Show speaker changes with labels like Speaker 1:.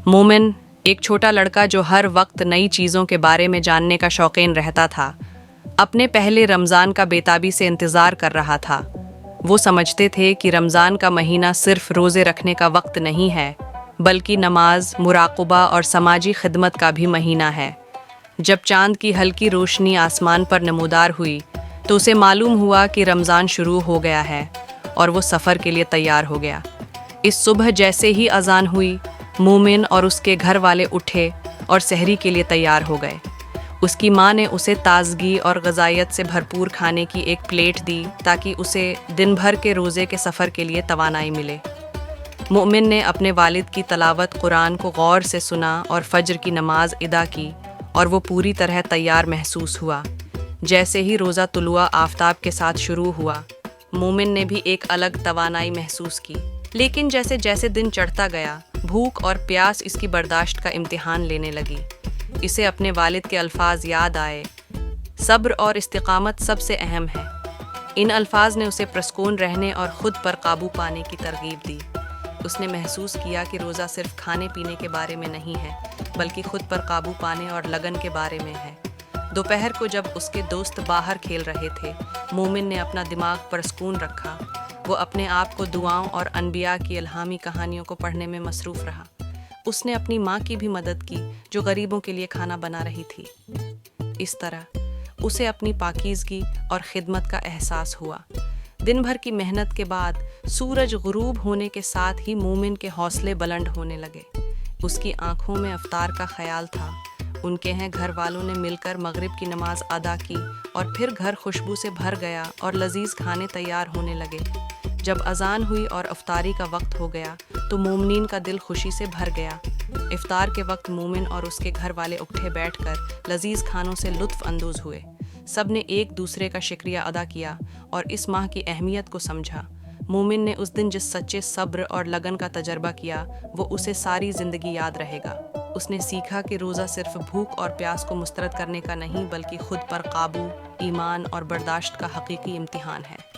Speaker 1: مومن ایک چھوٹا لڑکا جو ہر وقت نئی چیزوں کے بارے میں جاننے کا شوقین رہتا تھا، اپنے پہلے رمضان کا بے تابی سے انتظار کر رہا تھا۔ وہ سمجھتے تھے کہ رمضان کا مہینہ صرف روزے رکھنے کا وقت نہیں ہے، بلکہ نماز، مراقبہ اور سماجی خدمت کا بھی مہینہ ہے۔ جب چاند کی ہلکی روشنی آسمان پر نمودار ہوئی تو اسے معلوم ہوا کہ رمضان شروع ہو گیا ہے اور وہ سفر کے لیے تیار ہو گیا۔ اس صبح جیسے ہی اذان ہوئی، مومن اور اس کے گھر والے اٹھے اور سحری کے لیے تیار ہو گئے۔ اس کی ماں نے اسے تازگی اور غذائیت سے بھرپور کھانے کی ایک پلیٹ دی تاکہ اسے دن بھر کے روزے کے سفر کے لیے توانائی ملے۔ مومن نے اپنے والد کی تلاوت قرآن کو غور سے سنا اور فجر کی نماز ادا کی، اور وہ پوری طرح تیار محسوس ہوا۔ جیسے ہی روزہ طلوع آفتاب کے ساتھ شروع ہوا، مومن نے بھی ایک الگ توانائی محسوس کی، لیکن جیسے جیسے دن چڑھتا گیا، بھوک اور پیاس اس کی برداشت کا امتحان لینے لگی۔ اسے اپنے والد کے الفاظ یاد آئے، صبر اور استقامت سب سے اہم ہے۔ ان الفاظ نے اسے پرسکون رہنے اور خود پر قابو پانے کی ترغیب دی۔ اس نے محسوس کیا کہ روزہ صرف کھانے پینے کے بارے میں نہیں ہے، بلکہ خود پر قابو پانے اور لگن کے بارے میں ہے۔ دوپہر کو جب اس کے دوست باہر کھیل رہے تھے، مومن نے اپنا دماغ پرسکون رکھا۔ وہ اپنے آپ کو دعاؤں اور انبیاء کی الہامی کہانیوں کو پڑھنے میں مصروف رہا۔ اس نے اپنی ماں کی بھی مدد کی جو غریبوں کے لیے کھانا بنا رہی تھی۔ اس طرح اسے اپنی پاکیزگی اور خدمت کا احساس ہوا۔ دن بھر کی محنت کے بعد سورج غروب ہونے کے ساتھ ہی مومن کے حوصلے بلند ہونے لگے۔ اس کی آنکھوں میں افطار کا خیال تھا۔ ان کے گھر والوں نے مل کر مغرب کی نماز ادا کی اور پھر گھر خوشبو سے بھر گیا اور لذیذ کھانے تیار ہونے لگے۔ جب اذان ہوئی اور افطاری کا وقت ہو گیا تو مومنین کا دل خوشی سے بھر گیا۔ افطار کے وقت مومن اور اس کے گھر والے اکٹھے بیٹھ کر لذیذ کھانوں سے لطف اندوز ہوئے۔ سب نے ایک دوسرے کا شکریہ ادا کیا اور اس ماہ کی اہمیت کو سمجھا۔ مومن نے اس دن جس سچے صبر اور لگن کا تجربہ کیا، وہ اسے ساری زندگی یاد رہے گا۔ اس نے سیکھا کہ روزہ صرف بھوک اور پیاس کو مسترد کرنے کا نہیں، بلکہ خود پر قابو، ایمان اور برداشت کا حقیقی امتحان ہے۔